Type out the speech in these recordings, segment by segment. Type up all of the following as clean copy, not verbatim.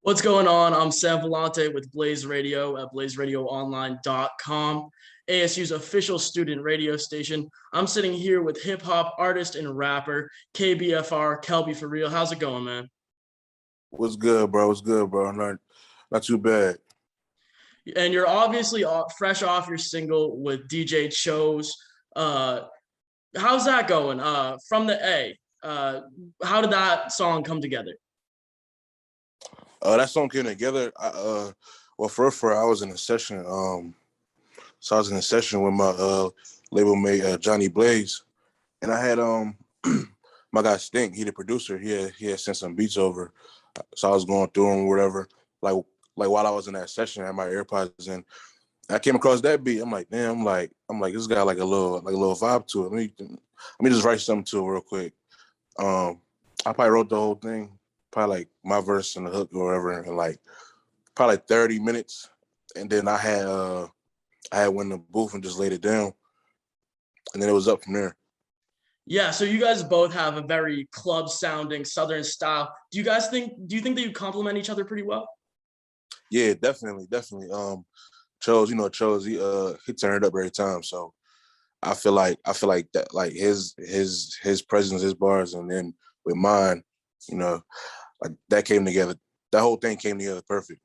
What's going on? I'm Sam Volante with Blaze Radio at blazeradioonline.com, ASU's official student radio station. I'm sitting here with hip hop artist and rapper KBFR, Kelby for real. How's it going, man? What's good, bro? What's good, bro? Not too bad. And you're obviously fresh off your single with DJ Chose. Uh, how's that going? From the A, how did that song come together? That song came together. Well, for I was in a session. So I was in a session with my label mate Johnny Blaze, and I had my guy Stink. He the producer. He had sent some beats over, so I was going through them, whatever. Like while I was in that session, I had my AirPods in. I came across that beat. I'm like, damn. I'm like, this got like a little vibe to it. Let me just write something to it real quick. I probably wrote the whole thing, probably like my verse and the hook or whatever, in like probably 30 minutes. And then I had went in the booth and just laid it down. And then it was up from there. Yeah, so you guys both have a very club sounding Southern style. Do you think that you complement each other pretty well? Yeah, definitely. Chose, he turned up every time. So I feel like that, like his presence, his bars, and then with mine, you know, like that came together. That whole thing came together perfect.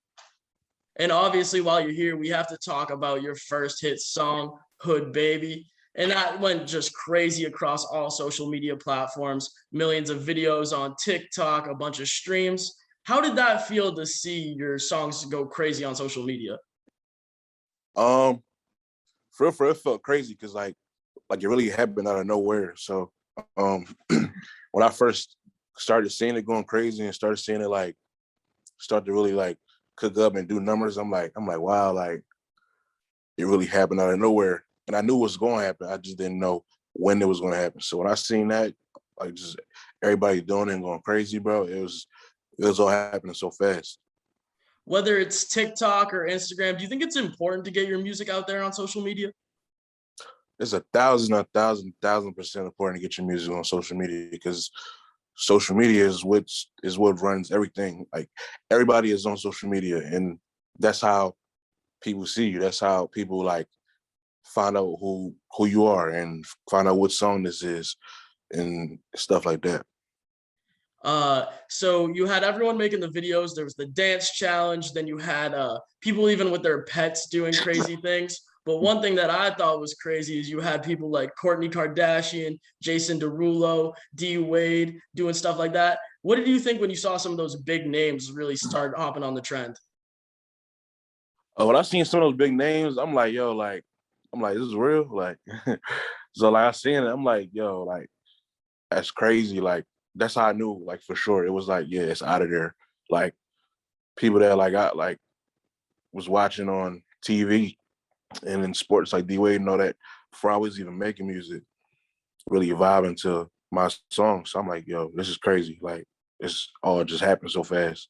And obviously, while you're here, we have to talk about your first hit song, Hood Baby. And that went just crazy across all social media platforms, millions of videos on TikTok, a bunch of streams. How did that feel to see your songs go crazy on social media? Um, for it felt crazy because like it really happened out of nowhere. So um, when I first started seeing it going crazy and started seeing it like start to really like cook up and do numbers, I'm like, wow, like it really happened out of nowhere. And I knew it was going to happen. I just didn't know when it was going to happen. So when I seen that, like just everybody doing it and going crazy, bro, it was all happening so fast. Whether it's TikTok or Instagram, do you think it's important to get your music out there on social media? It's a thousand percent important to get your music on social media because social media is what runs everything. Like everybody is on social media, and that's how people see you. That's how people like find out who you are and find out what song this is and stuff like that. So you had everyone making the videos. There was the dance challenge. Then you had people even with their pets doing crazy things. But one thing that I thought was crazy is you had people like Kourtney Kardashian, Jason Derulo, D Wade doing stuff like that. What did you think when you saw some of those big names really start hopping on the trend? When I seen some of those big names, I'm like, yo, I'm like, this is real. Like, so like I seen it, I'm like, yo, like that's crazy. Like that's how I knew, like for sure. It was like, yeah, it's out of there. Like people that like I like was watching on TV and in sports like D Wade and all that before I was even making music, really vibing to my song. So I'm like, yo, this is crazy. Like it's all just happened so fast.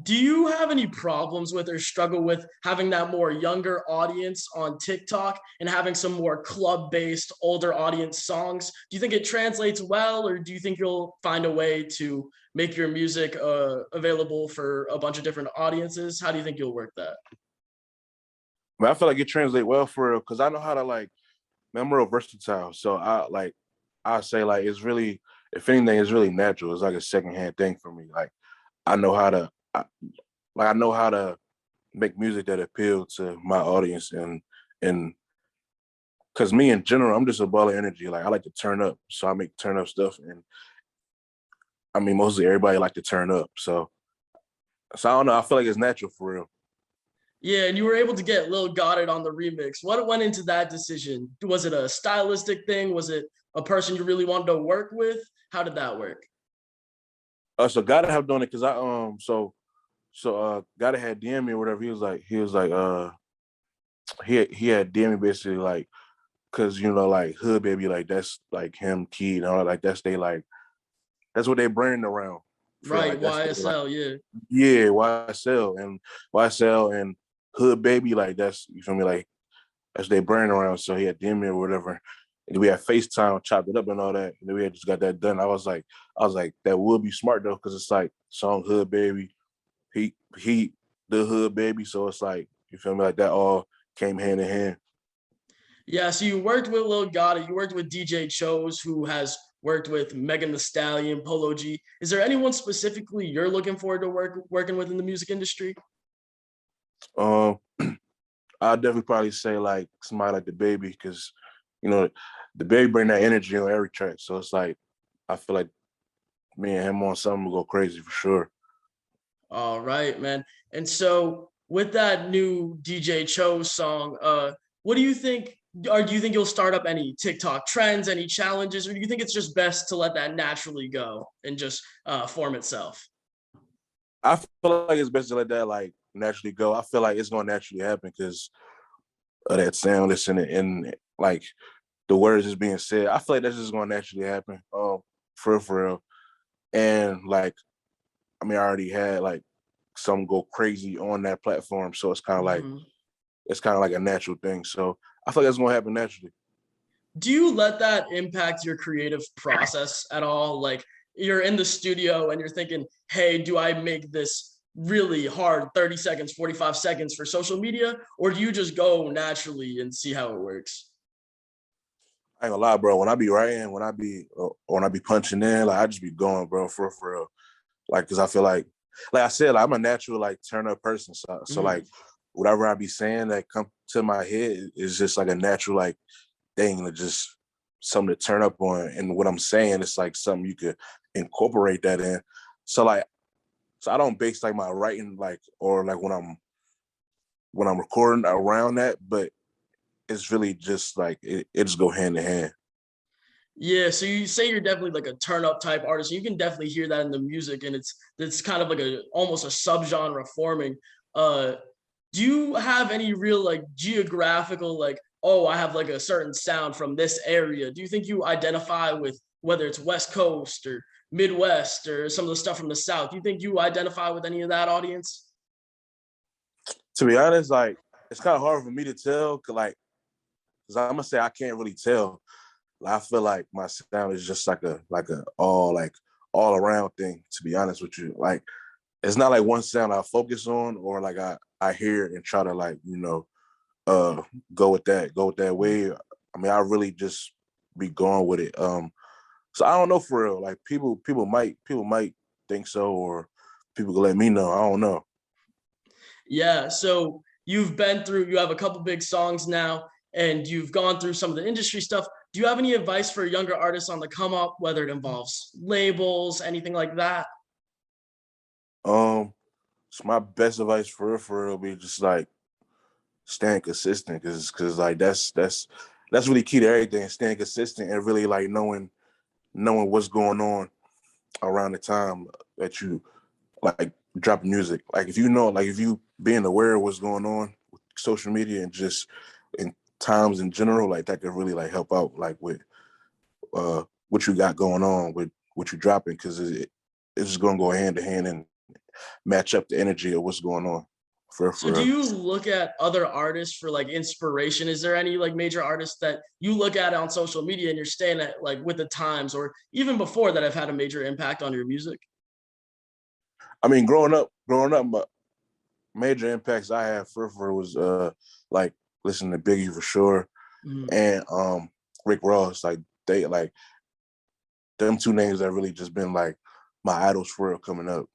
Do you have any problems with or struggle with having that more younger audience on TikTok and having some more club-based older audience songs? Do you think it translates well, or do you think you'll find a way to make your music available for a bunch of different audiences? How do you think you'll work that? But I feel like it translates well for real because I know how to like, man, I'm real versatile. So I say like it's really, if anything, it's really natural. It's like a secondhand thing for me. Like I know how to I know how to make music that appeal to my audience and because me in general, I'm just a ball of energy. Like I like to turn up, so I make turn up stuff, and I mean mostly everybody like to turn up. So I don't know. I feel like it's natural for real. Yeah, and you were able to get Lil Goddard on the remix. What went into that decision? Was it a stylistic thing? Was it a person you really wanted to work with? How did that work? So gotta have done it because I gotta had DM me or whatever. He was like he had DM me basically like because like hood baby like that's like him key and all that, like that's they like that's what they brand around for Right, like that's they, like YSL, yeah. yeah YSL and hood baby like that's you feel me like that's they brand around. So he had DM me or whatever. And we had FaceTime, chopped it up and all that. And then we had just got that done. I was like, that would be smart though, because it's like song Hood Baby. he the hood baby. So it's like, you feel me, like that all came hand in hand. Yeah, so you worked with Lil Gotti, you worked with DJ Chose, who has worked with Megan Thee Stallion, Polo G. Is there anyone specifically you're looking forward to working with in the music industry? Um, I'll definitely probably say like somebody like the baby, because you know the baby bring that energy on every track. So it's like I feel like me and him on something will go crazy for sure. All right, man. And so with that new DJ Chose song, what do you think? Or do you think you'll start up any TikTok trends, any challenges, or do you think it's just best to let that naturally go and just form itself? I feel like it's best to let that like naturally go. I feel like it's gonna naturally happen because of that sound listening and like the words is being said. I feel like that's just gonna naturally happen. For real. And like, I mean, I already had like some go crazy on that platform, so Mhm. it's kind of like a natural thing. So I feel like it's gonna happen naturally. Do you let that impact your creative process at all? Like you're in the studio and you're thinking, hey, do I make this really hard 30 seconds, 45 seconds for social media? Or do you just go naturally and see how it works? I ain't gonna lie, bro. When I be writing, when I be punching in, like I just be going, bro, for real. Like, cause I feel like I said, like, I'm a natural like turn up person. So Mhm. like whatever I be saying that come to my head is just like a natural like thing to just something to turn up on. And what I'm saying is like something you could incorporate that in. So like, so I don't base like my writing like or like when I'm recording around that, but it's really just like it just go hand in hand. Yeah, so you say you're definitely like a turn up type artist. You can definitely hear that in the music, and it's kind of like a almost a subgenre forming. Uh, do you have any real like geographical like, oh, I have like a certain sound from this area? Do you think you identify with whether it's West Coast or Midwest or some of the stuff from the South? Do you think you identify with any of that audience? To be honest, like it's kind of hard for me to tell, cause I'm gonna say I can't really tell. Like, I feel like my sound is just like all around thing. To be honest with you, like it's not like one sound I focus on or like I hear it and try to like uh go with that way. I mean, I really just be going with it. So I don't know for real. Like people might think so, or people can let me know. I don't know. Yeah, so you've been through, you have a couple big songs now, and you've gone through some of the industry stuff. Do you have any advice for younger artists on the come up, whether it involves labels, anything like that? Um, so my best advice for real be just like staying consistent, cause like that's really key to everything. Staying consistent and really like knowing what's going on around the time that you like drop music. Like if you know, like if you being aware of what's going on with social media and just in times in general, like that could really like help out like with what you got going on with what you dropping, because it's just gonna go hand to hand and match up the energy of what's going on. So For do real. you look at other artists for like inspiration? Is there any like major artists that you look at on social media and you're staying at like with the times or even before that have had a major impact on your music? I mean, growing up, major impacts I had for was like listening to Biggie for sure, Mhm. and Rick Ross. Like they like them two names that really just been like my idols for real coming up.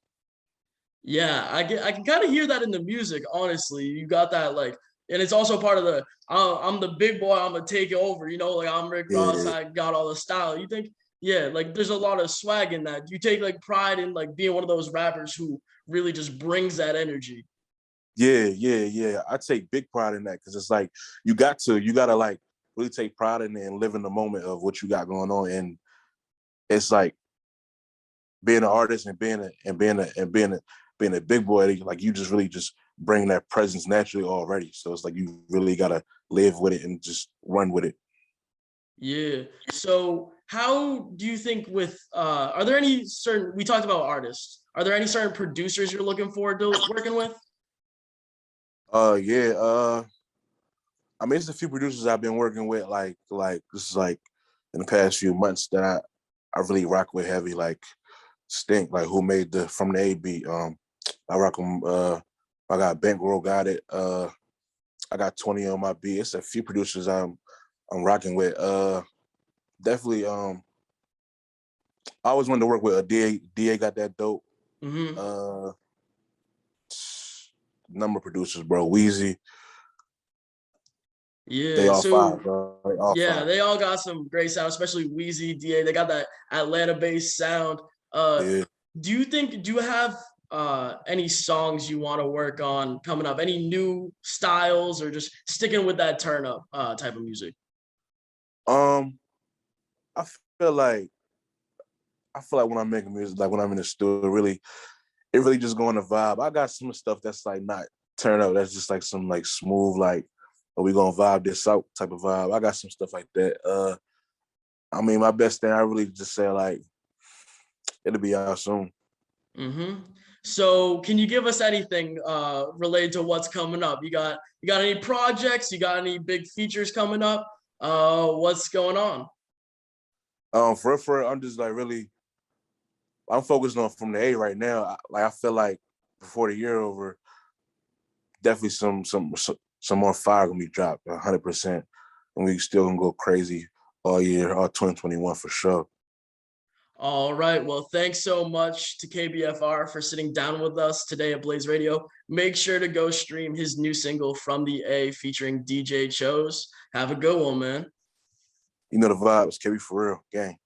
Yeah, I can kind of hear that in the music, honestly. You got that like, and it's also part of the I'm the big boy, I'm gonna take it over, like I'm Rick Ross, Yeah, I got all the style. You think, yeah, like there's a lot of swag in that. You take like pride in like being one of those rappers who really just brings that energy. yeah. I take big pride in that because it's like you gotta like really take pride in it and live in the moment of what you got going on, and it's like being an artist and being a big boy. Like you just really just bring that presence naturally already. So it's like you really gotta live with it and just run with it. Yeah. So how do you think with are there any certain we talked about artists. Are there any certain producers you're looking forward to working with? Yeah. I mean, it's a few producers I've been working with, like this is like in the past few months that I really rock with heavy, like Stink, like who made the From the A beat, I rock them. I got Bankroll got it. I got 20 on my beat. It's a few producers I'm rocking with. Definitely. I always wanted to work with a DA. DA got that dope. Mm-hmm. Number of producers, bro. Wheezy. They Yeah. all five, So bro. They all yeah, five. they all got some great sound, especially Wheezy, DA. They got that Atlanta-based sound. Uh, Yeah. do you have any songs you want to work on coming up? Any new styles or just sticking with that turn up type of music? Um, I feel like when I'm making music, like when I'm in the studio, it really just going to vibe. I got some stuff that's like not turn up. That's just like some like smooth, like, are we gonna vibe this out type of vibe. I got some stuff like that. I mean, my best thing, I really just say like, it'll be out soon. Mm-hmm. So can you give us anything related to what's coming up? You got any projects? You got any big features coming up? What's going on? For I'm just like really, I'm focused on from the A right now. I feel like before the year over, definitely some more fire gonna be dropped, 100%, and we still gonna go crazy all year, all 2021 for sure. All right. Well, thanks so much to KBFR for sitting down with us today at Blaze Radio. Make sure to go stream his new single From the A featuring DJ Chose. Have a good one, man. You know the vibes, KB for real, gang.